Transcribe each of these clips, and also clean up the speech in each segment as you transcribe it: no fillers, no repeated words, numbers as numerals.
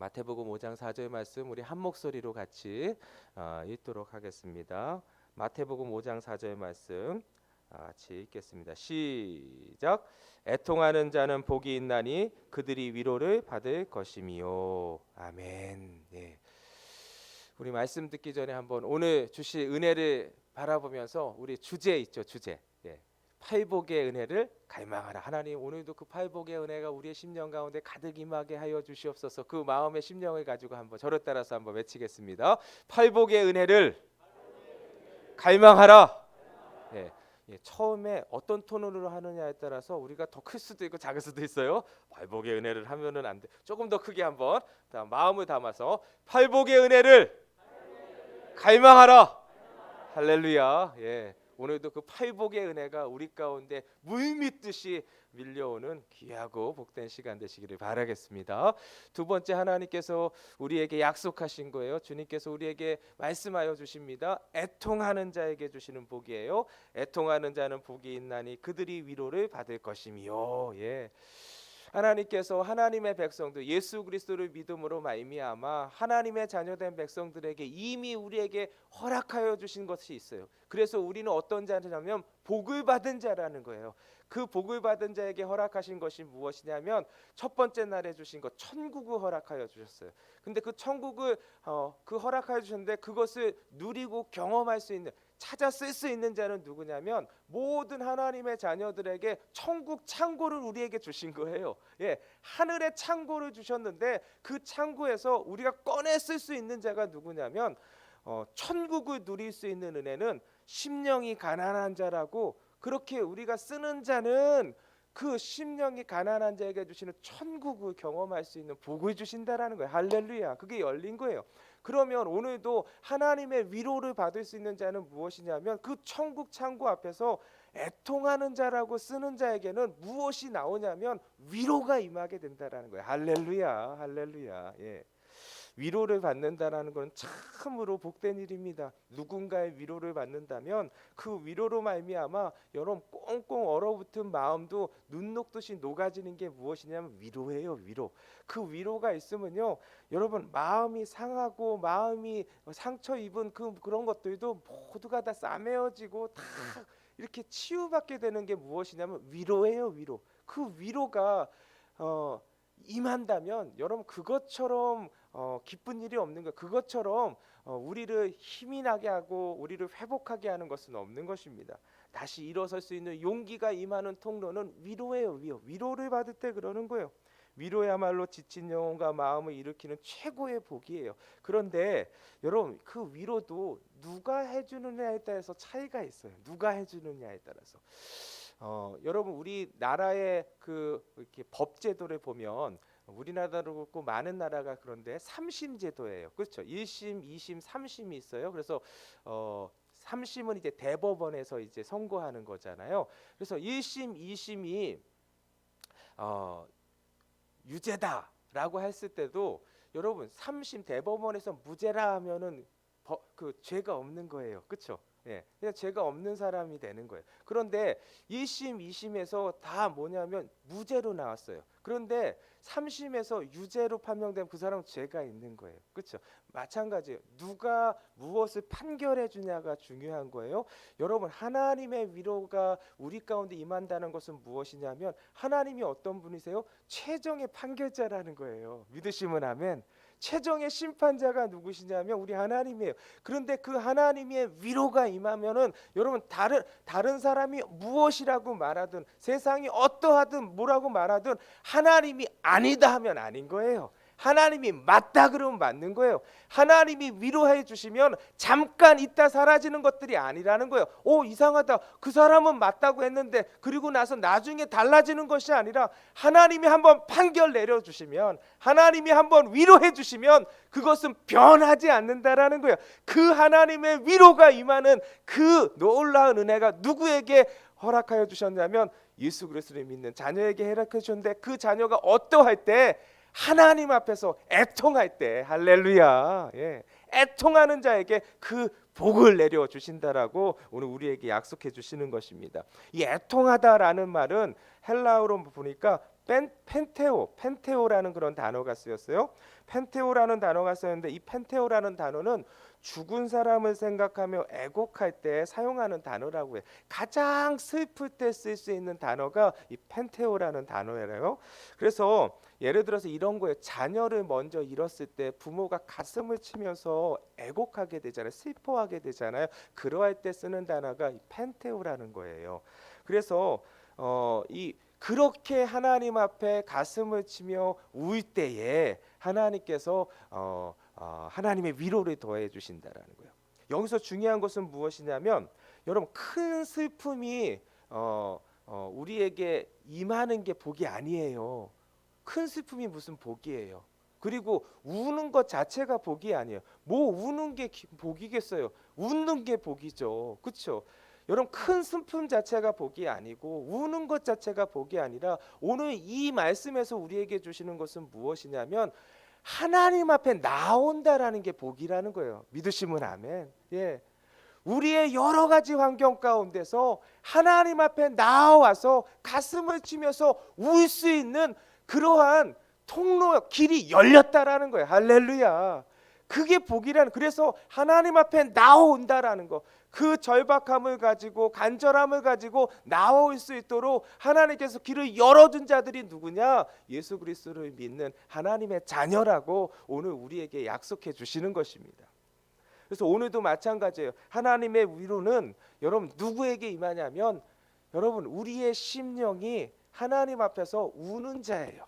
마태복음 5장 4절 말씀 우리 한 목소리로 같이 읽도록 하겠습니다. 마태복음 5장 4절 말씀 같이 읽겠습니다. 시작. 애통하는 자는 복이 있나니 그들이 위로를 받을 것이미요. 아멘. 네. 우리 말씀 듣기 전에 한번 오늘 주실 은혜를 바라보면서 우리 주제 있죠, 주제. 예. 팔복의 은혜를 갈망하라. 하나님, 오늘도 그 팔복의 은혜가 우리의 심령 가운데 가득 임하게 하여 주시옵소서. 그 마음의 심령을 가지고 한번 저를 따라서 한번 외치겠습니다. 팔복의 은혜를 갈망하라. 예. 예, 처음에 어떤 톤으로 하느냐에 따라서 우리가 더 클 수도 있고 작을 수도 있어요. 팔복의 은혜를 하면은 안 돼. 조금 더 크게 한번 마음을 담아서 팔복의 은혜를 갈망하라. 할렐루야. 예. 오늘도 그 팔복의 은혜가 우리 가운데 물밀듯이 밀려오는 귀하고 복된 시간 되시기를 바라겠습니다. 두 번째, 하나님께서 우리에게 약속하신 거예요. 주님께서 우리에게 말씀하여 주십니다. 애통하는 자에게 주시는 복이에요. 애통하는 자는 복이 있나니 그들이 위로를 받을 것이미요. 예. 하나님께서 하나님의 백성들 예수 그리스도를 믿음으로 말미암아 하나님의 자녀된 백성들에게 이미 우리에게 허락하여 주신 것이 있어요. 그래서 우리는 어떤 자냐면 복을 받은 자라는 거예요. 그 복을 받은 자에게 허락하신 것이 무엇이냐면 첫 번째 날에 주신 것, 천국을 허락하여 주셨어요. 근데 그 천국을 그 허락하여 주셨는데 그것을 누리고 경험할 수 있는, 찾아 쓸 수 있는 자는 누구냐면 모든 하나님의 자녀들에게 천국 창고를 우리에게 주신 거예요. 예, 하늘의 창고를 주셨는데 그 창고에서 우리가 꺼내 쓸 수 있는 자가 누구냐면 천국을 누릴 수 있는 은혜는 심령이 가난한 자라고, 그렇게 우리가 쓰는 자는 그 심령이 가난한 자에게 주시는 천국을 경험할 수 있는 복을 주신다라는 거예요. 할렐루야. 그게 열린 거예요. 그러면 오늘도 하나님의 위로를 받을 수 있는 자는 무엇이냐면 그 천국 창고 앞에서 애통하는 자라고 쓰는 자에게는 무엇이 나오냐면 위로가 임하게 된다라는 거예요. 할렐루야. 할렐루야. 예. 위로를 받는다라는 건 참으로 복된 일입니다. 누군가의 위로를 받는다면 그 위로로 말미암아 여러분 꽁꽁 얼어붙은 마음도 눈 녹듯이 녹아지는 게 무엇이냐면 위로예요. 위로. 그 위로가 있으면요, 여러분 마음이 상하고 마음이 상처 입은 그런 것들도 모두가 다 싸매어지고 다 이렇게 치유받게 되는 게 무엇이냐면 위로예요. 위로. 그 위로가 임한다면 여러분 그것처럼 기쁜 일이 없는 거예요. 그것처럼 우리를 힘이 나게 하고 우리를 회복하게 하는 것은 없는 것입니다. 다시 일어설 수 있는 용기가 임하는 통로는 위로예요. 위로를 받을 때 그러는 거예요. 위로야말로 지친 영혼과 마음을 일으키는 최고의 복이에요. 그런데 여러분 그 위로도 누가 해주느냐에 따라서 차이가 있어요. 누가 해주느냐에 따라서. 여러분 우리나라의 이렇게 법 제도를 보면 우리나라도 그렇고 많은 나라가 그런데 3심 제도예요. 그렇죠? 1심, 2심, 3심이 있어요. 그래서 3심은 이제 대법원에서 이제 선고하는 거잖아요. 그래서 1심, 2심이 유죄다라고 했을 때도 여러분 3심 대법원에서 무죄라 하면은 그 죄가 없는 거예요. 그렇죠? 예, 그냥 죄가 없는 사람이 되는 거예요. 그런데 1심, 2심에서 다 뭐냐면 무죄로 나왔어요. 그런데 3심에서 유죄로 판명된 그 사람은 죄가 있는 거예요. 그렇죠? 마찬가지예요. 누가 무엇을 판결해 주냐가 중요한 거예요. 여러분 하나님의 위로가 우리 가운데 임한다는 것은 무엇이냐면 하나님이 어떤 분이세요? 최종의 판결자라는 거예요. 믿으시면 아멘. 최종의 심판자가 누구시냐면 우리 하나님이에요. 그런데 그 하나님의 위로가 임하면은 여러분 다른 사람이 무엇이라고 말하든 세상이 어떠하든 뭐라고 말하든 하나님이 아니다 하면 아닌 거예요. 하나님이 맞다 그러면 맞는 거예요. 하나님이 위로해 주시면 잠깐 있다 사라지는 것들이 아니라는 거예요. 이상하다. 그 사람은 맞다고 했는데 그리고 나서 나중에 달라지는 것이 아니라 하나님이 한번 판결 내려주시면, 하나님이 한번 위로해 주시면 그것은 변하지 않는다라는 거예요. 그 하나님의 위로가 임하는 그 놀라운 은혜가 누구에게 허락하여 주셨냐면 예수 그리스도를 믿는 자녀에게 허락해 주셨는데 그 자녀가 어떠할 때 하나님 앞에서 애통할 때, 할렐루야, 예, 애통하는 자에게 그 복을 내려 주신다라고 오늘 우리에게 약속해 주시는 것입니다. 이 애통하다라는 말은 헬라어로 보니까 펜테오라는 그런 단어가 쓰였어요. 펜테오라는 단어가 쓰였는데 이 펜테오라는 단어는 죽은 사람을 생각하며 애곡할 때 사용하는 단어라고 해요. 가장 슬플 때 쓸 수 있는 단어가 이 펜테오라는 단어예요. 그래서 예를 들어서 이런 거예요. 자녀를 먼저 잃었을 때 부모가 가슴을 치면서 애곡하게 되잖아요. 슬퍼하게 되잖아요. 그러할 때 쓰는 단어가 이 펜테오라는 거예요. 그래서 이 그렇게 하나님 앞에 가슴을 치며 울 때에 하나님께서 하나님의 위로를 더해 주신다라는 거예요. 여기서 중요한 것은 무엇이냐면 여러분 큰 슬픔이 우리에게 임하는 게 복이 아니에요. 큰 슬픔이 무슨 복이에요. 그리고 우는 것 자체가 복이 아니에요. 뭐 우는 게 복이겠어요. 웃는 게 복이죠. 그렇죠? 여러분 큰 슬픔 자체가 복이 아니고 우는 것 자체가 복이 아니라 오늘 이 말씀에서 우리에게 주시는 것은 무엇이냐면 하나님 앞에 나온다라는 게 복이라는 거예요. 믿으시면 아멘. 예. 우리의 여러 가지 환경 가운데서 하나님 앞에 나와서 가슴을 치면서 울 수 있는 그러한 통로 길이 열렸다라는 거예요. 할렐루야. 그게 복이라는. 그래서 하나님 앞에 나온다라는 거. 그 절박함을 가지고 간절함을 가지고 나올 수 있도록 하나님께서 길을 열어준 자들이 누구냐? 예수 그리스도를 믿는 하나님의 자녀라고 오늘 우리에게 약속해 주시는 것입니다. 그래서 오늘도 마찬가지예요. 하나님의 위로는 여러분 누구에게 임하냐면 여러분 우리의 심령이 하나님 앞에서 우는 자예요.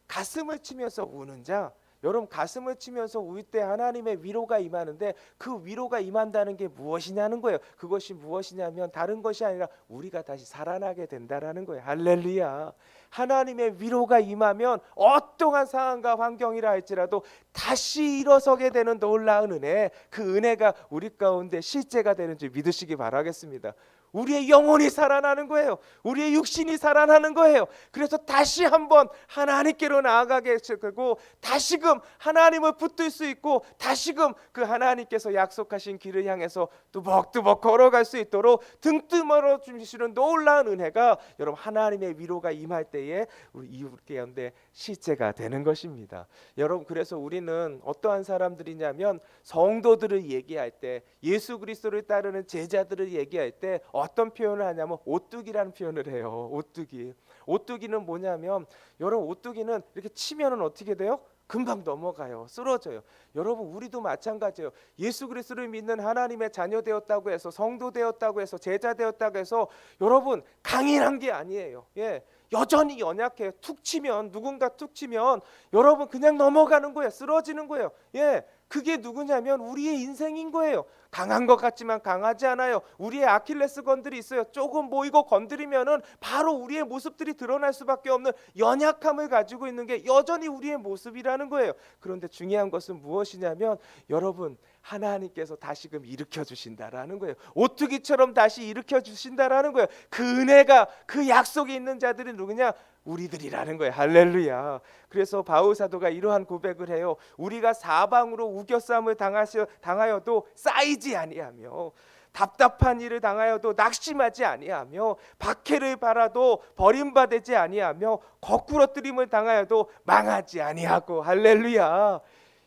가슴을 치면서 우는 자. 여러분 가슴을 치면서 울 때 하나님의 위로가 임하는데 그 위로가 임한다는 게 무엇이냐는 거예요. 그것이 무엇이냐면 다른 것이 아니라 우리가 다시 살아나게 된다라는 거예요. 할렐루야. 하나님의 위로가 임하면 어떠한 상황과 환경이라 할지라도 다시 일어서게 되는 놀라운 은혜, 그 은혜가 우리 가운데 실제가 되는 줄 믿으시기 바라겠습니다. 우리의 영혼이 살아나는 거예요. 우리의 육신이 살아나는 거예요. 그래서 다시 한번 하나님께로 나아가게 되고 다시금 하나님을 붙들 수 있고 다시금 그 하나님께서 약속하신 길을 향해서 뚜벅뚜벅 걸어갈 수 있도록 등뜸으로 주시는 놀라운 은혜가 여러분 하나님의 위로가 임할 때에 우리 이웃 가운데 실제가 되는 것입니다. 여러분 그래서 우리는 어떠한 사람들이냐면 성도들을 얘기할 때 예수 그리스도를 따르는 제자들을 얘기할 때 어떤 표현을 하냐면 오뚜기라는 표현을 해요. 오뚜기. 오뚜기는 뭐냐면 여러분 오뚜기는 이렇게 치면은 어떻게 돼요? 금방 넘어가요. 쓰러져요. 여러분 우리도 마찬가지예요. 예수 그리스도를 믿는 하나님의 자녀 되었다고 해서 성도 되었다고 해서 제자 되었다고 해서 여러분 강인한 게 아니에요. 예. 여전히 연약해요. 툭 치면 누군가 툭 치면 여러분 그냥 넘어가는 거예요. 쓰러지는 거예요. 예. 그게 누구냐면 우리의 인생인 거예요. 강한 것 같지만 강하지 않아요. 우리의 아킬레스건들이 있어요. 조금 모이고 건드리면은 바로 우리의 모습들이 드러날 수밖에 없는 연약함을 가지고 있는 게 여전히 우리의 모습이라는 거예요. 그런데 중요한 것은 무엇이냐면 여러분 하나님께서 다시금 일으켜 주신다라는 거예요. 오뚜기처럼 다시 일으켜 주신다라는 거예요. 그 은혜가 그 약속이 있는 자들이 누구냐? 우리들이라는 거예요. 할렐루야. 그래서 바울 사도가 이러한 고백을 해요. 우리가 사방으로 우겨싸움을 당하여도 쌓이지 아니하며 답답한 일을 당하여도 낙심하지 아니하며 박해를 받아도 버림받지 아니하며 거꾸러뜨림을 당하여도 망하지 아니하고. 할렐루야.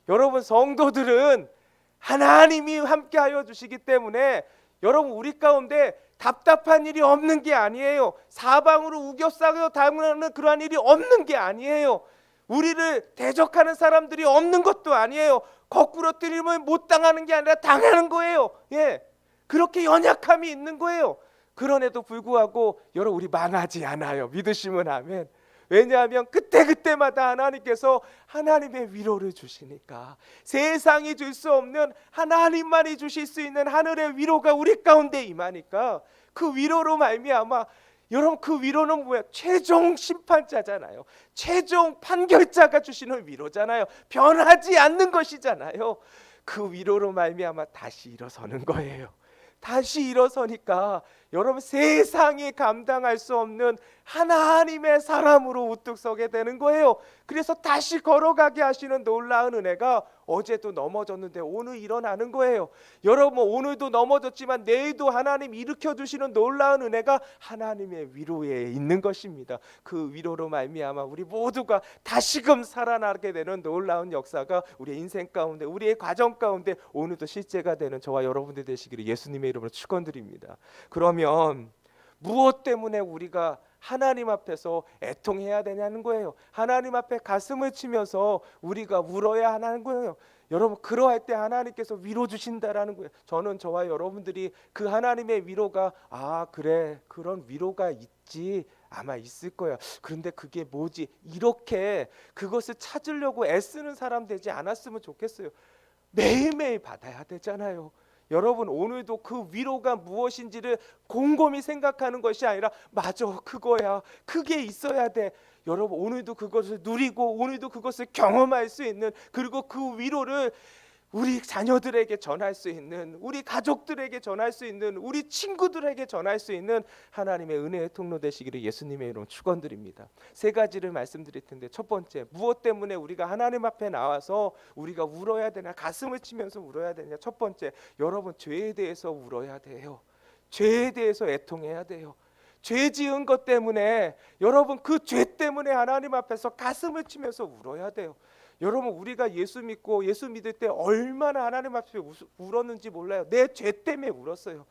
여러분 성도들은 하나님이 함께하여 주시기 때문에 여러분 우리 가운데 답답한 일이 없는 게 아니에요. 사방으로 우겨싸고 당하는 그러한 일이 없는 게 아니에요. 우리를 대적하는 사람들이 없는 것도 아니에요. 거꾸로 뜨림을 못 당하는 게 아니라 당하는 거예요. 예, 그렇게 연약함이 있는 거예요. 그런에도 불구하고 여러분 우리 망하지 않아요. 믿으시면 아멘. 왜냐하면 그때그때마다 하나님께서 하나님의 위로를 주시니까 세상이 줄 수 없는 하나님만이 주실 수 있는 하늘의 위로가 우리 가운데 임하니까 그 위로로 말미암아 여러분 그 위로는 뭐야? 최종 심판자잖아요. 최종 판결자가 주시는 위로잖아요. 변하지 않는 것이잖아요. 그 위로로 말미암아 다시 일어서는 거예요. 다시 일어서니까 여러분 세상이 감당할 수 없는 하나님의 사람으로 우뚝 서게 되는 거예요. 그래서 다시 걸어가게 하시는 놀라운 은혜가 어제도 넘어졌는데 오늘 일어나는 거예요. 여러분, 오늘도 넘어졌지만 내일도 하나님 일으켜 주시는 놀라운 은혜가 하나님의 위로에 있는 것입니다. 그 위로로 말미암아 우리 모두가 다시금 살아나게 되는 놀라운 역사가 우리의 인생 가운데, 우리의 가정 가운데 오늘도 실제가 되는 저와 여러분들 되시기를 예수님의 이름으로 축원드립니다. 그러면 무엇 때문에 우리가 하나님 앞에서 애통해야 되냐는 거예요. 하나님 앞에 가슴을 치면서 우리가 울어야 하는 거예요. 여러분, 그러할 때 하나님께서 위로 주신다라는 거예요. 저는 저와 여러분들이 그 하나님의 위로가 그래, 그런 위로가 있지, 아마 있을 거야. 그런데 그게 뭐지? 이렇게 그것을 찾으려고 애쓰는 사람 되지 않았으면 좋겠어요. 매일매일 받아야 되잖아요. 여러분, 오늘도 그 위로가 무엇인지를 곰곰이 생각하는 것이 아니라 맞아, 그거야, 그게 있어야 돼. 여러분, 오늘도 그것을 누리고 오늘도 그것을 경험할 수 있는, 그리고 그 위로를 우리 자녀들에게 전할 수 있는, 우리 가족들에게 전할 수 있는, 우리 친구들에게 전할 수 있는 하나님의 은혜의 통로 되시기를 예수님의 이름으로 축원드립니다. 세 가지를 말씀드릴 텐데, 첫 번째, 무엇 때문에 우리가 하나님 앞에 나와서 우리가 울어야 되나, 가슴을 치면서 울어야 되냐. 첫 번째, 여러분, 죄에 대해서 울어야 돼요. 죄에 대해서 애통해야 돼요. 죄 지은 것 때문에, 여러분, 그 죄 때문에 하나님 앞에서 가슴을 치면서 울어야 돼요. 여러분, 우리가 예수 믿고 예수 믿을 때 얼마나 하나님 앞에 울었는지 몰라요. 내 죄 때문에 울었어요.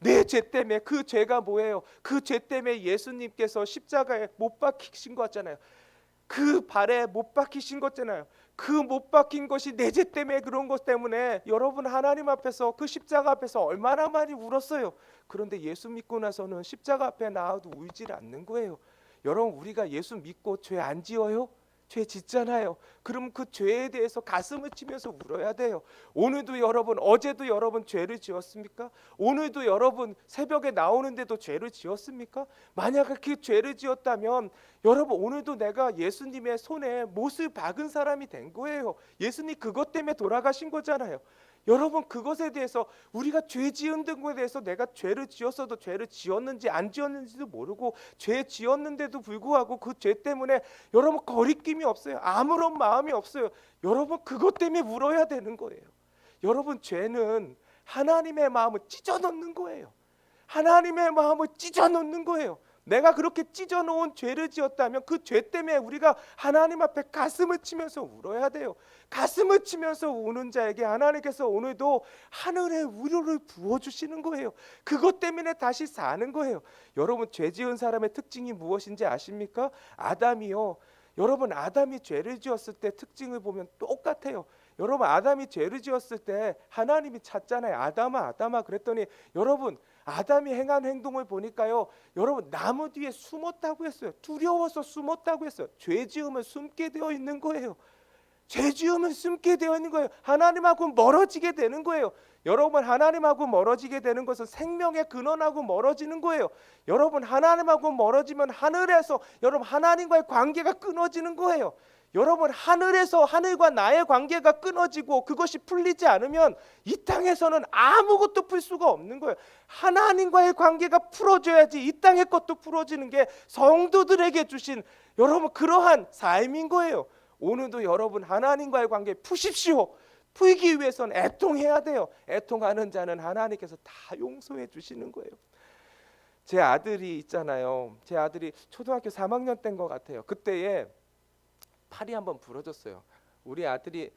내 죄 때문에. 그 죄가 뭐예요? 그 죄 때문에 예수님께서 십자가에 못 박히신 거잖아요. 그 발에 못 박히신 거잖아요. 그 못 박힌 것이 내 죄 때문에, 그런 것 때문에 여러분, 하나님 앞에서, 그 십자가 앞에서 얼마나 많이 울었어요. 그런데 예수 믿고 나서는 십자가 앞에 나와도 울질 않는 거예요. 여러분, 우리가 예수 믿고 죄 안 지어요? 죄 짓잖아요. 그럼 그 죄에 대해서 가슴을 치면서 울어야 돼요. 오늘도 여러분, 어제도 여러분 죄를 지었습니까? 오늘도 여러분 새벽에 나오는데도 죄를 지었습니까? 만약에 그 죄를 지었다면 여러분, 오늘도 내가 예수님의 손에 못을 박은 사람이 된 거예요. 예수님 그것 때문에 돌아가신 거잖아요. 여러분, 그것에 대해서, 우리가 죄 지은 것에 대해서 내가 죄를 지었어도 죄를 지었는지 안 지었는지도 모르고 죄 지었는데도 불구하고 그 죄 때문에 여러분 거리낌이 없어요. 아무런 마음이 없어요. 여러분, 그것 때문에 울어야 되는 거예요. 여러분, 죄는 하나님의 마음을 찢어놓는 거예요. 하나님의 마음을 찢어놓는 거예요. 내가 그렇게 찢어놓은 죄를 지었다면 그 죄 때문에 우리가 하나님 앞에 가슴을 치면서 울어야 돼요. 가슴을 치면서 우는 자에게 하나님께서 오늘도 하늘의 위로를 부어주시는 거예요. 그것 때문에 다시 사는 거예요. 여러분, 죄 지은 사람의 특징이 무엇인지 아십니까? 아담이요. 여러분, 아담이 죄를 지었을 때 특징을 보면 똑같아요. 여러분, 아담이 죄를 지었을 때 하나님이 찾잖아요. 아담아, 아담아 그랬더니, 여러분, 아담이 행한 행동을 보니까요, 여러분, 나무 뒤에 숨었다고 했어요. 두려워서 숨었다고 했어요. 죄 지으면 숨게 되어 있는 거예요. 죄 지으면 숨게 되어 있는 거예요. 하나님하고 멀어지게 되는 거예요. 여러분, 하나님하고 멀어지게 되는 것은 생명의 근원하고 멀어지는 거예요. 여러분, 하나님하고 멀어지면 하늘에서 여러분 하나님과의 관계가 끊어지는 거예요. 여러분, 하늘에서 하늘과 나의 관계가 끊어지고 그것이 풀리지 않으면 이 땅에서는 아무것도 풀 수가 없는 거예요. 하나님과의 관계가 풀어져야지 이 땅의 것도 풀어지는 게 성도들에게 주신 여러분 그러한 삶인 거예요. 오늘도 여러분, 하나님과의 관계 푸십시오. 풀기 위해서는 애통해야 돼요. 애통하는 자는 하나님께서 다 용서해 주시는 거예요. 제 아들이 있잖아요. 제 아들이 초등학교 3학년 때인 것 같아요. 그때에 팔이 한번 부러졌어요. 우리 아들이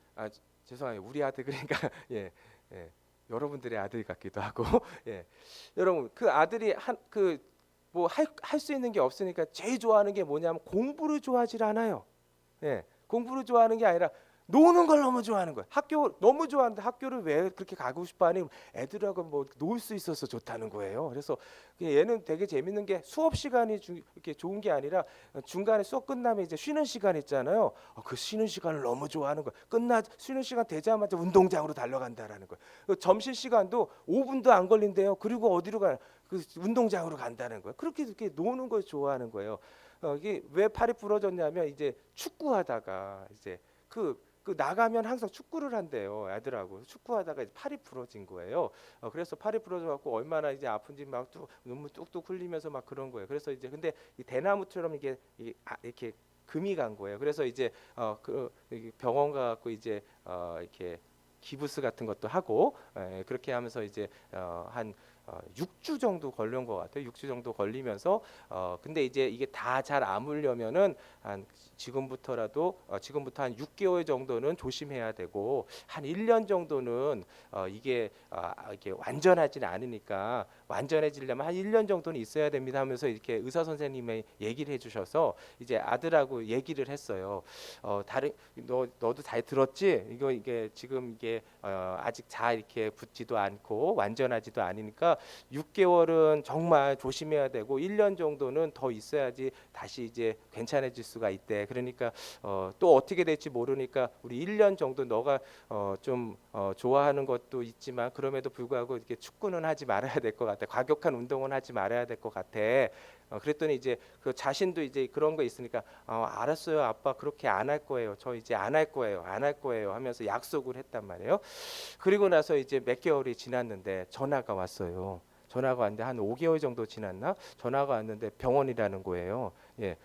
죄송해요. 우리 아들 그러니까 예, 여러분들의 아들 같기도 하고 예. 여러분, 그 아들이 뭐 할 수 있는 게 없으니까 제일 좋아하는 게 뭐냐면 공부를 좋아하질 않아요. 예. 공부를 좋아하는 게 아니라 노는 걸 너무 좋아하는 거예요. 학교 너무 좋아하는데 학교를 왜 그렇게 가고 싶어 하니, 애들하고 뭐 놀 수 있어서 좋다는 거예요. 그래서 얘는 되게 재밌는 게 수업 시간이 이렇게 좋은 게 아니라 중간에 수업 끝나면 이제 쉬는 시간 있잖아요. 그 쉬는 시간을 너무 좋아하는 거예요. 쉬는 시간 되자마자 운동장으로 달려간다라는 거예요. 점심 시간도 5분도 안 걸린대요. 그리고 어디로 가요? 그 운동장으로 간다는 거예요. 그렇게 노는 걸 좋아하는 거예요. 이게 왜 팔이 부러졌냐면 이제 축구하다가 이제 그 나가면 항상 축구를 한대요. 애들하고 축구하다가 이제 팔이 부러진 거예요. 그래서 팔이 부러져 갖고 얼마나 이제 아픈지 눈물 뚝뚝 흘리면서 막 그런 거예요. 그래서 이제 근데 이 대나무처럼 이게 이렇게 금이 간 거예요. 그래서 이제 병원 가갖고 이제 이렇게 기부스 같은 것도 하고 그렇게 하면서 이제 한 6주 정도 걸린 것 같아요. 6주 정도 걸리면서 근데 이제 이게 다 잘 아물려면은 한 지금부터 한 6개월 정도는 조심해야 되고 한 1년 정도는 이게 완전하지는 않으니까 완전해지려면 한 1년 정도는 있어야 됩니다 하면서 이렇게 의사 선생님이 얘기를 해주셔서 이제 아들하고 얘기를 했어요. 너도 잘 들었지? 이게 지금 이게 아직 잘 이렇게 붙지도 않고 완전하지도 않으니까 6개월은 정말 조심해야 되고 1년 정도는 더 있어야지 다시 이제 괜찮아질 수가 있대. 그러니까 또 어떻게 될지 모르니까 우리 1년 정도 너가 좀 좋아하는 것도 있지만 그럼에도 불구하고 이렇게 축구는 하지 말아야 될 것 같아. 과격한 운동은 하지 말아야 될 것 같아. 그랬더니 이제 그 자신도 이제 그런 거 있으니까 알았어요 아빠 그렇게 안 할 거예요. 저 이제 안 할 거예요. 안 할 거예요 하면서 약속을 했단 말이에요. 그리고 나서 이제 몇 개월이 지났는데 전화가 왔어요. 전화가 왔는데 한 5개월 정도 지났나? 전화가 왔는데 병원이라는 거예요. 예,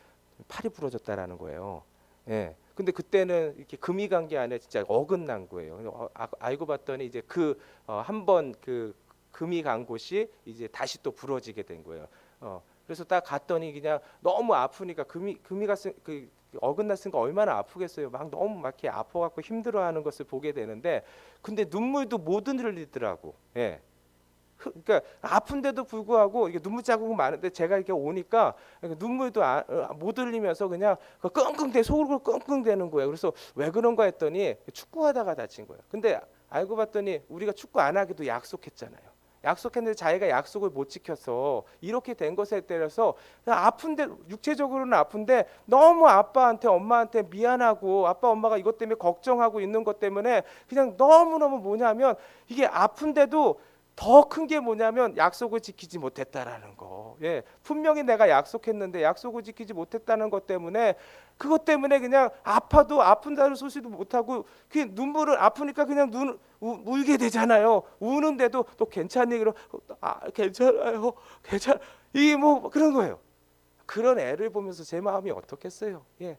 팔이 부러졌다라는 거예요. 예. 근데 그때는 이렇게 금이 간 게 아니라 진짜 어긋난 거예요. 알고 봤더니 이제 한 번 그 금이 간 곳이 이제 다시 또 부러지게 된 거예요. 그래서 딱 갔더니 그냥 너무 아프니까 금이 갔으 그 어긋났으니까 얼마나 아프겠어요. 막 너무 막 이렇게 아파갖고 힘들어하는 것을 보게 되는데 근데 눈물도 못 흘리더라고. 예. 그러니까 아픈데도 불구하고 이게 눈물 자국은 많은데 제가 이렇게 오니까 눈물도 못 흘리면서 그냥 끙끙대 속으로 끙끙대는 거예요. 그래서 왜 그런가 했더니 축구하다가 다친 거예요. 근데 알고 봤더니 우리가 축구 안 하기도 약속했잖아요. 약속했는데 자기가 약속을 못 지켜서 이렇게 된 것에 따라서 아픈데 육체적으로는 아픈데 너무 아빠한테 엄마한테 미안하고 아빠 엄마가 이것 때문에 걱정하고 있는 것 때문에 그냥 너무너무 뭐냐면 이게 아픈데도 더 큰 게 뭐냐면 약속을 지키지 못했다라는 거. 예, 분명히 내가 약속했는데 약속을 지키지 못했다는 것 때문에 그것 때문에 그냥 아파도 아픈다는 소식도 못하고 그 눈물을 아프니까 그냥 울게 되잖아요. 우는데도 또 괜찮니? 그럼 괜찮아요. 이게 뭐 그런 거예요. 그런 애를 보면서 제 마음이 어떻겠어요? 예,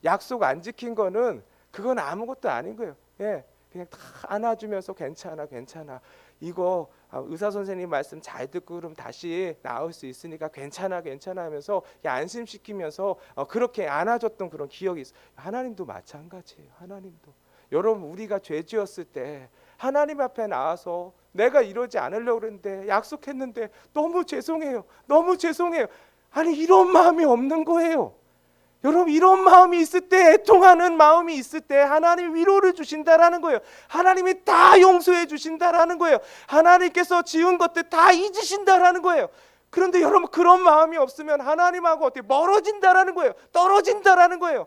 약속 안 지킨 거는 그건 아무것도 아닌 거예요. 예, 그냥 다 안아주면서 괜찮아. 이거 의사 선생님 말씀 잘 듣고 그럼 다시 나을 수 있으니까 괜찮아 하면서 안심시키면서 그렇게 안아줬던 그런 기억이 있어요. 하나님도 마찬가지예요. 하나님도 여러분 우리가 죄 지었을 때 하나님 앞에 나와서 내가 이러지 않으려고 그랬는데 약속했는데 너무 죄송해요. 아니 이런 마음이 없는 거예요. 여러분 이런 마음이 있을 때 애통하는 마음이 있을 때 하나님이 위로를 주신다라는 거예요. 하나님이 다 용서해 주신다라는 거예요. 하나님께서 지은 것들 다 잊으신다라는 거예요. 그런데 여러분 그런 마음이 없으면 하나님하고 어떻게 멀어진다라는 거예요. 떨어진다라는 거예요.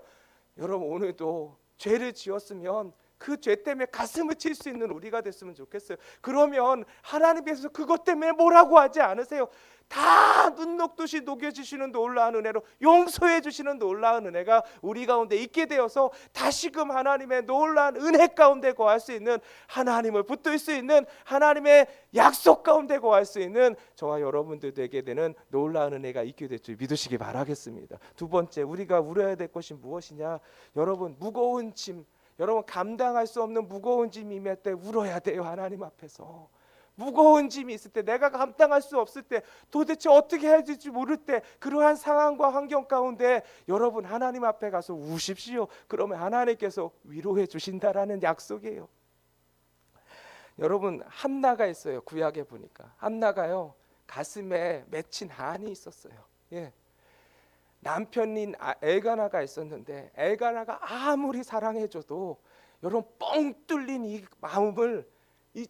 여러분 오늘도 죄를 지었으면 그 죄 때문에 가슴을 칠 수 있는 우리가 됐으면 좋겠어요. 그러면 하나님께서 그것 때문에 뭐라고 하지 않으세요. 다 눈 녹듯이 녹여주시는 놀라운 은혜로 용서해 주시는 놀라운 은혜가 우리 가운데 있게 되어서 다시금 하나님의 놀라운 은혜 가운데 거할 수 있는 하나님을 붙들 수 있는 하나님의 약속 가운데 거할 수 있는 저와 여러분들에게 되는 놀라운 은혜가 있게 될 줄 믿으시기 바라겠습니다. 두 번째 우리가 울어야 될 것이 무엇이냐. 여러분 무거운 짐 여러분 감당할 수 없는 무거운 짐이 임할 때 울어야 돼요. 하나님 앞에서 무거운 짐이 있을 때 내가 감당할 수 없을 때 도대체 어떻게 해야 될지 모를 때 그러한 상황과 환경 가운데 여러분 하나님 앞에 가서 우십시오. 그러면 하나님께서 위로해 주신다라는 약속이에요. 여러분 한나가 있어요. 구약에 보니까 한나가요 가슴에 맺힌 한이 있었어요. 예. 남편인 엘가나가 있었는데 엘가나가 아무리 사랑해줘도 여러분 뻥 뚫린 이 마음을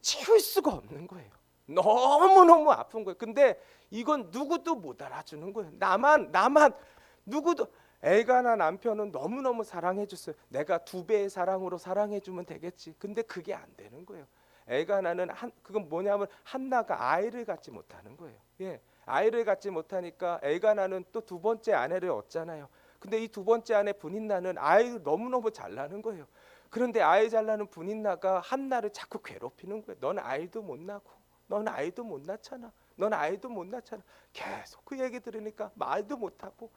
채울 수가 없는 거예요. 너무너무 아픈 거예요. 근데 이건 누구도 못 알아주는 거예요. 나만 누구도 엘가나 남편은 너무너무 사랑해줬어요. 내가 2배의 사랑으로 사랑해주면 되겠지. 근데 그게 안 되는 거예요. 엘가나는 그건 뭐냐면 한나가 아이를 갖지 못하는 거예요. 예. 아이를 갖지 못하니까 엘가나는 또 2번째 아내를 얻잖아요. 근데 이 2번째 아내 분인나는 아이를 너무너무 잘 낳는 거예요. 그런데 아이 잘 낳는 분인나가 한나를 자꾸 괴롭히는 거예요. 넌 아이도 못 낳고 넌 아이도 못 낳잖아. 계속 그 얘기 들으니까 말도 못하고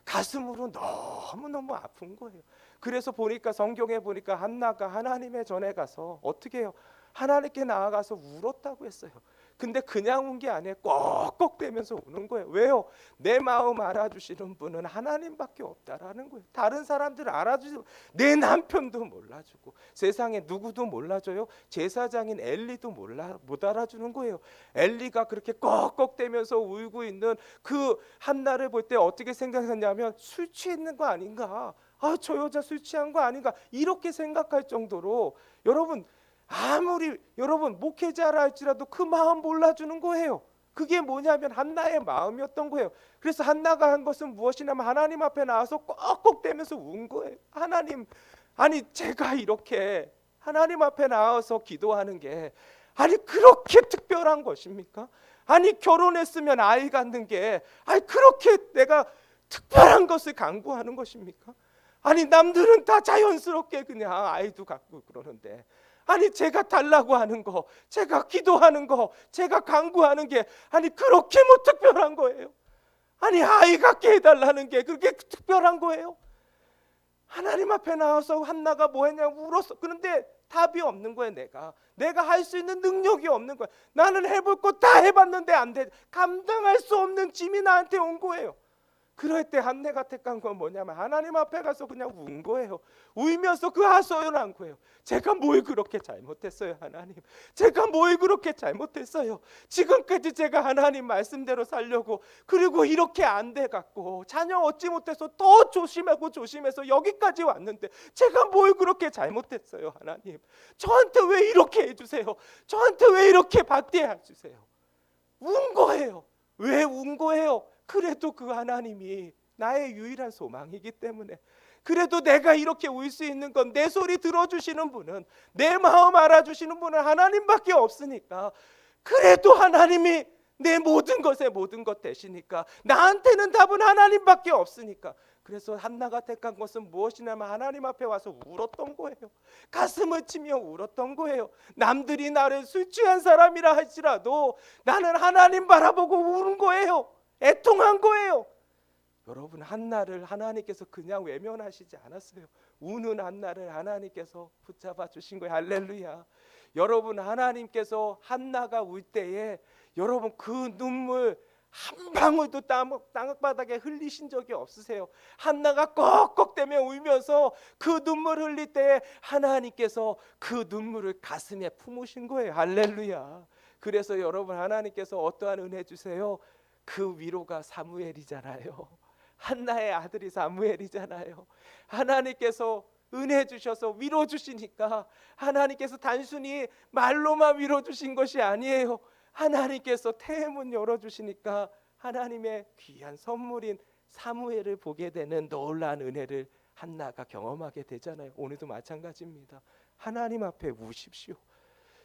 가슴으로 너무너무 아픈 거예요. 그래서 보니까 성경에 보니까 한나가 하나님의 전에 가서 어떻게 해요? 하나님께 나아가서 울었다고 했어요. 근데 그냥 운 게 아니에요. 꺽꺽대면서 우는 거예요. 왜요? 내 마음 알아주시는 분은 하나님밖에 없다라는 거예요. 다른 사람들 알아주고 내 남편도 몰라주고 세상에 누구도 몰라줘요. 제사장인 엘리도 못 알아주는 거예요. 엘리가 그렇게 꺽꺽대면서 울고 있는 그 한나를 볼 때 어떻게 생각했냐면 술 취해 있는 거 아닌가? 저 여자 술 취한 거 아닌가? 이렇게 생각할 정도로 여러분 아무리 여러분 목회자라 할지라도 그 마음 몰라주는 거예요. 그게 뭐냐면 한나의 마음이었던 거예요. 그래서 한나가 한 것은 무엇이냐면 하나님 앞에 나와서 꺽꺽대면서 운 거예요. 하나님, 아니 제가 이렇게 하나님 앞에 나와서 기도하는 게 아니 그렇게 특별한 것입니까? 아니 결혼했으면 아이 갖는 게 아니 그렇게 내가 특별한 것을 강구하는 것입니까? 아니 남들은 다 자연스럽게 그냥 아이도 갖고 그러는데 아니 제가 달라고 하는 거, 제가 기도하는 거, 제가 강구하는 게 아니 그렇게 뭐 특별한 거예요? 아니 아이 갖게 해달라는 게 그렇게 특별한 거예요? 하나님 앞에 나와서 한나가 뭐 했냐고 울었어. 그런데 답이 없는 거예요. 내가 할 수 있는 능력이 없는 거예요. 나는 해볼 거 다 해봤는데 안 돼. 감당할 수 없는 짐이 나한테 온 거예요. 그럴 때 한나가 택한 건 뭐냐면 하나님 앞에 가서 그냥 운 거예요. 울면서 그 하소연한 거예요. 제가 뭘 그렇게 잘못했어요, 하나님? 제가 뭘 그렇게 잘못했어요? 지금까지 제가 하나님 말씀대로 살려고 그리고 이렇게 안 돼 갖고 자녀 얻지 못해서 더 조심해서 여기까지 왔는데 제가 뭘 그렇게 잘못했어요, 하나님? 저한테 왜 이렇게 해주세요? 저한테 왜 이렇게 받게 해주세요? 운 거예요. 왜 운 거예요? 그래도 그 하나님이 나의 유일한 소망이기 때문에 그래도 내가 이렇게 울 수 있는 건 내 소리 들어주시는 분은 내 마음 알아주시는 분은 하나님밖에 없으니까 그래도 하나님이 내 모든 것에 모든 것 되시니까 나한테는 답은 하나님밖에 없으니까 그래서 한나가 택한 것은 무엇이냐면 하나님 앞에 와서 울었던 거예요. 가슴을 치며 울었던 거예요. 남들이 나를 술 취한 사람이라 할지라도 나는 하나님 바라보고 우는 거예요. 애통한 거예요. 여러분 한나를 하나님께서 그냥 외면하시지 않았어요. 우는 한나를 하나님께서 붙잡아 주신 거예요. 할렐루야. 여러분 하나님께서 한나가 울 때에 여러분 그 눈물 한 방울도 땅바닥에 흘리신 적이 없으세요? 한나가 꺽꺽대며 울면서 그 눈물 흘릴 때에 하나님께서 그 눈물을 가슴에 품으신 거예요. 할렐루야. 그래서 여러분 하나님께서 어떠한 은혜 주세요? 그 위로가 사무엘이잖아요. 한나의 아들이 사무엘이잖아요. 하나님께서 은혜 주셔서 위로 주시니까 하나님께서 단순히 말로만 위로 주신 것이 아니에요. 하나님께서 태문 열어 주시니까 하나님의 귀한 선물인 사무엘을 보게 되는 놀라운 은혜를 한나가 경험하게 되잖아요. 오늘도 마찬가지입니다. 하나님 앞에 우십시오.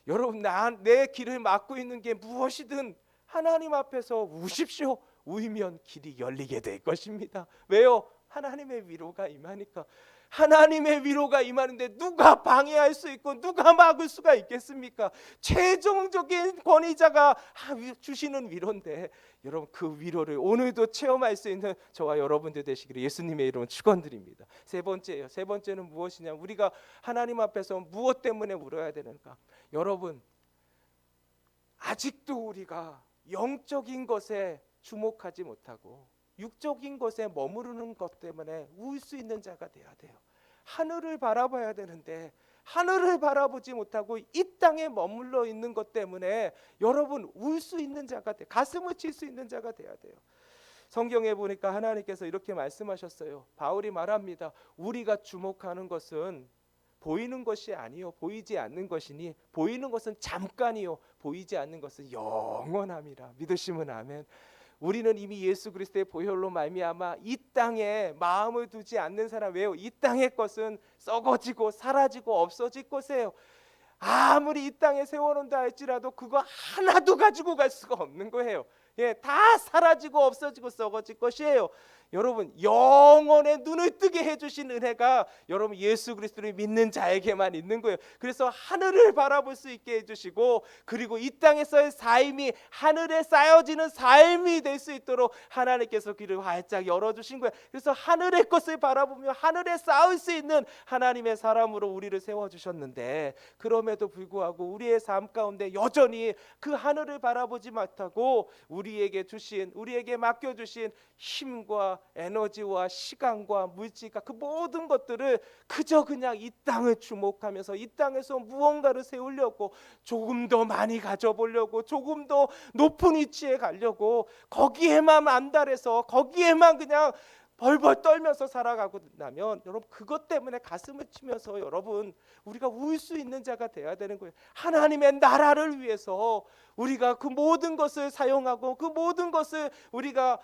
여러분 내 길을 막고 있는 게 무엇이든 하나님 앞에서 우십시오. 울면 길이 열리게 될 것입니다. 왜요? 하나님의 위로가 임하니까. 하나님의 위로가 임하는데 누가 방해할 수 있고 누가 막을 수가 있겠습니까? 최종적인 권위자가 주시는 위로인데 여러분 그 위로를 오늘도 체험할 수 있는 저와 여러분들 되시기를 예수님의 이름으로 축원드립니다. 세 번째는 무엇이냐? 우리가 하나님 앞에서 무엇 때문에 울어야 되는가? 여러분 아직도 우리가 영적인 것에 주목하지 못하고 육적인 것에 머무르는 것 때문에 울 수 있는 자가 돼야 돼요. 하늘을 바라봐야 되는데 하늘을 바라보지 못하고 이 땅에 머물러 있는 것 때문에 여러분 울 수 있는 자가 돼, 가슴을 칠 수 있는 자가 돼야 돼요. 성경에 보니까 하나님께서 이렇게 말씀하셨어요. 바울이 말합니다. 우리가 주목하는 것은 보이는 것이 아니요 보이지 않는 것이니 보이는 것은 잠깐이요 보이지 않는 것은 영원함이라. 믿으시면 아멘. 우리는 이미 예수 그리스도의 보혈로 말미암아 이 땅에 마음을 두지 않는 사람. 왜요? 이 땅의 것은 썩어지고 사라지고 없어질 것이에요. 아무리 이 땅에 세워놓는다 할지라도 그거 하나도 가지고 갈 수가 없는 거예요. 다 사라지고 없어지고 썩어질 것이에요. 여러분 영원의 눈을 뜨게 해주신 은혜가 여러분 예수 그리스도를 믿는 자에게만 있는 거예요. 그래서 하늘을 바라볼 수 있게 해주시고, 그리고 이 땅에서의 삶이 하늘에 쌓여지는 삶이 될 수 있도록 하나님께서 귀를 활짝 열어주신 거예요. 그래서 하늘의 것을 바라보며 하늘에 쌓을 수 있는 하나님의 사람으로 우리를 세워주셨는데, 그럼에도 불구하고 우리의 삶 가운데 여전히 그 하늘을 바라보지 못하고 우리에게 맡겨주신 힘과 에너지와 시간과 물질과 그 모든 것들을 그저 그냥 이 땅을 주목하면서 이 땅에서 무언가를 세우려고, 조금 더 많이 가져보려고, 조금 더 높은 위치에 가려고 거기에만 안달해서 거기에만 그냥 벌벌 떨면서 살아가고 나면, 여러분 그것 때문에 가슴을 치면서 여러분 우리가 울 수 있는 자가 돼야 되는 거예요. 하나님의 나라를 위해서 우리가 그 모든 것을 사용하고 그 모든 것을 우리가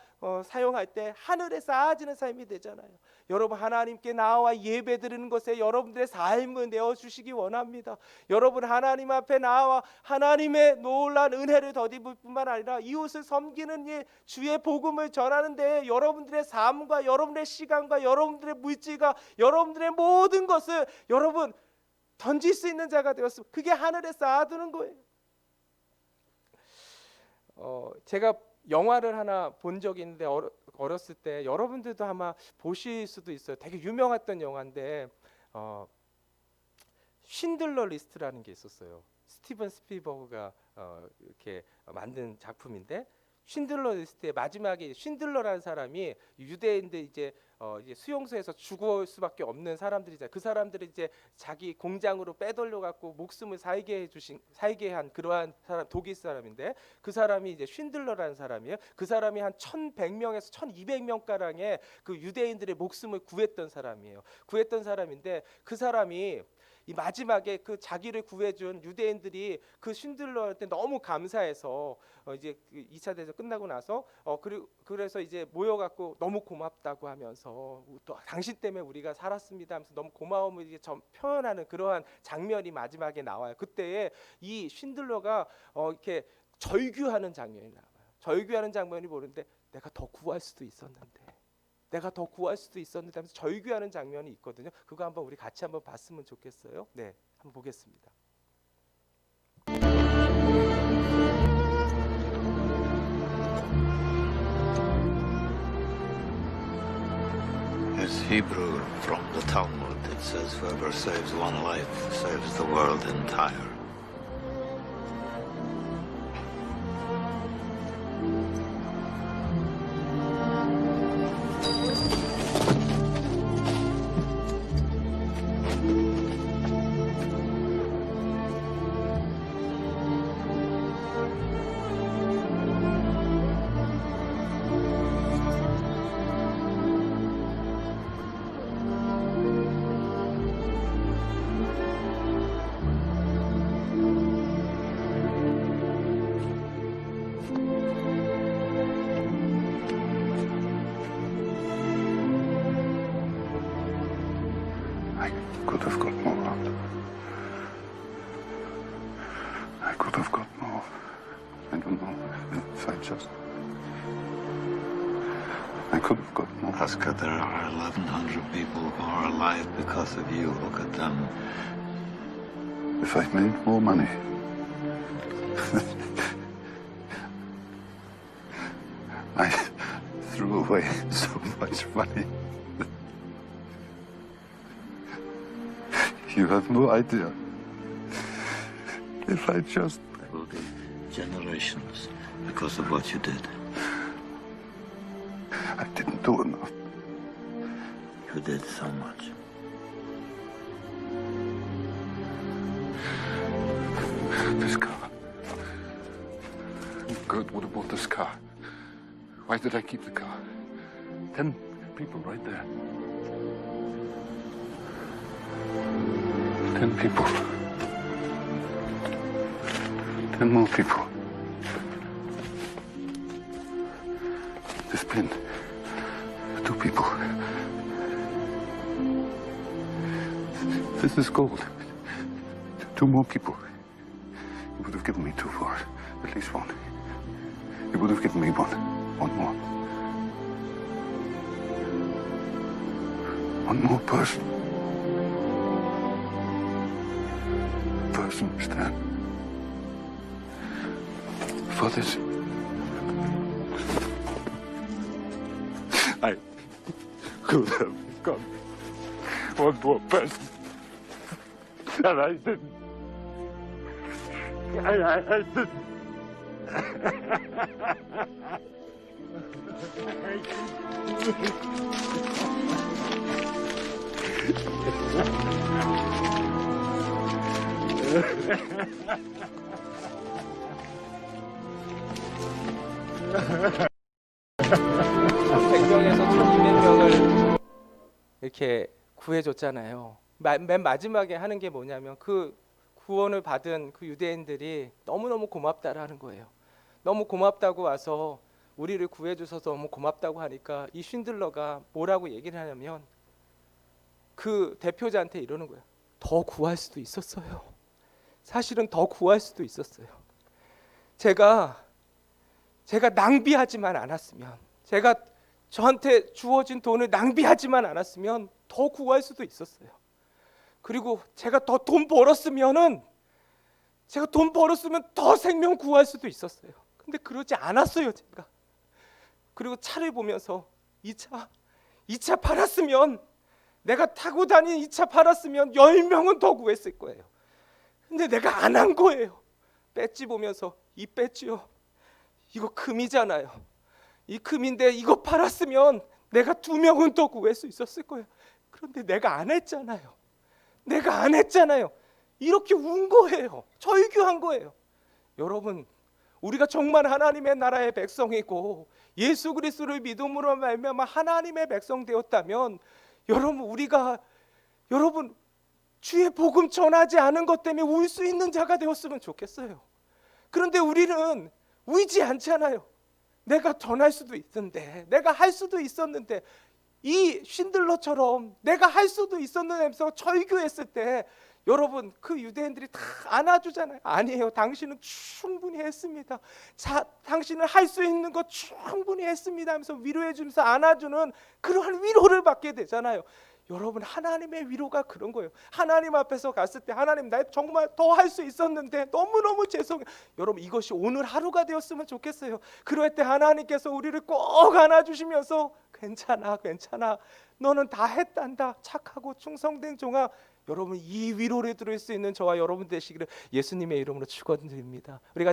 사용할 때 하늘에 쌓아지는 삶이 되잖아요. 여러분 하나님께 나와 예배드리는 것에 여러분들의 삶을 내어주시기 원합니다. 여러분 하나님 앞에 나와 하나님의 놀라운 은혜를 덧입을 뿐만 아니라 이웃을 섬기는 일, 주의 복음을 전하는 데에 여러분들의 삶과 여러분들의 시간과 여러분들의 물질과 여러분들의 모든 것을 여러분 던질 수 있는 자가 되었으면, 그게 하늘에 쌓아두는 거예요. 제가 영화를 하나 본 적이 있는데 어렸을 때 여러분들도 아마 보실 수도 있어요. 되게 유명했던 영화인데 쉰들러 리스트라는 게 있었어요. 스티븐 스필버그가 이렇게 만든 작품인데, 쉰들러 리스트의 마지막에 쉰들러라는 사람이 유대인들 이제 수용소에서 죽을 수밖에 없는 사람들이잖아요. 그 사람들을 이제 자기 공장으로 빼돌려 갖고 목숨을 살게 한 그러한 사람, 독일 사람인데, 그 사람이 이제 쉰들러라는 사람이에요. 그 사람이 한 1,100명에서 1,200명 가량의 그 유대인들의 목숨을 구했던 사람이에요. 구했던 사람인데, 그 사람이 이 마지막에 그 자기를 구해준 유대인들이 그 쉰들러한테 너무 감사해서 이제 2차 대전 끝나고 나서 그래서 이제 모여갖고 너무 고맙다고 하면서, 또 당신 때문에 우리가 살았습니다 하면서 너무 고마움을 이제 표현하는 그러한 장면이 마지막에 나와요. 그때에 이 쉰들러가 이렇게 절규하는 장면이 나와요. 절규하는 장면이 보는데, 내가 더 구할 수도 있었는데 하면서 절규하는 장면이 있거든요. 그거 한번 우리 같이 한번 봤으면 좋겠어요. 네, 한번 보겠습니다. It's Hebrew from the Talmud. It says, whoever saves one life saves the world entire. Could have got more out. I could have got more. I don't know if I just... I could have got more. Oscar, there are 1,100 people who are alive because of you. Look at them. If I made more money. I threw away so much money. You have no idea. If I just... There will be generations because of what you did. I didn't do enough. You did so much. This car. Kurt would have bought this car. Why did I keep the car? 10 people right there. 10 people. 10 more people. This pin. 2 people. This is gold. 2 more people. You would have given me 2 for it. At least 1. You would have given me 1. 1 more. one more person. A person who stand for this. I could have become one more person. And I didn't. I didn't. 백성에서 1,200명을 이렇게 구해줬잖아요. 맨 마지막에 하는 게 뭐냐면 그 구원을 받은 그 유대인들이 너무너무 고맙다라는 거예요. 너무 고맙다고 와서 우리를 구해주셔서 너무 고맙다고 하니까 이 쉰들러가 뭐라고 얘기를 하냐면 그 대표자한테 이러는 거예요. 더 구할 수도 있었어요. 사실은 더 구할 수도 있었어요. 제가 낭비하지만 않았으면, 제가 저한테 주어진 돈을 낭비하지만 않았으면 더 구할 수도 있었어요. 그리고 제가 더 돈 벌었으면 더 생명 구할 수도 있었어요. 근데 그러지 않았어요, 제가. 그리고 차를 보면서 이 차 팔았으면, 내가 타고 다닌 이 차 팔았으면 10명은 더 구했을 거예요. 근데 내가 안 한 거예요. 배지 보면서 이 배지요, 이거 금이잖아요. 이 금인데 이거 팔았으면 내가 2명은 더 구할 수 있었을 거예요. 그런데 내가 안 했잖아요. 이렇게 운 거예요. 절규한 거예요. 여러분, 우리가 정말 하나님의 나라의 백성이고 예수 그리스도를 믿음으로 말미암아 하나님의 백성 되었다면, 여러분 주의 복음 전하지 않은 것 때문에 울 수 있는 자가 되었으면 좋겠어요. 그런데 우리는 울지 않잖아요. 내가 전할 수도 있는데, 내가 할 수도 있었는데, 이 쉰들러처럼 내가 할 수도 있었는데면서 절규했을 때 여러분 그 유대인들이 다 안아주잖아요. 아니에요. 당신은 충분히 했습니다. 당신은 할 수 있는 거 충분히 했습니다 하면서 위로해 주면서 안아주는 그러한 위로를 받게 되잖아요. 여러분, 하나님의 위로가 그런 거예요. 하나님 앞에서 갔을 때, 하나님, 나 정말 더 할 수 있었는데 너무너무 죄송해요. 여러분, 이것이 오늘 하루가 되었으면 좋겠어요. 그럴 때 하나님께서 우리를 꼭 안아주시면서 괜찮아, 너는 다 했단다, 착하고 충성된 종아. 여러분, 이 위로를 들을 수 있는 저와 여러분 되시기를 예수님의 이름으로 축원드립니다. 우리가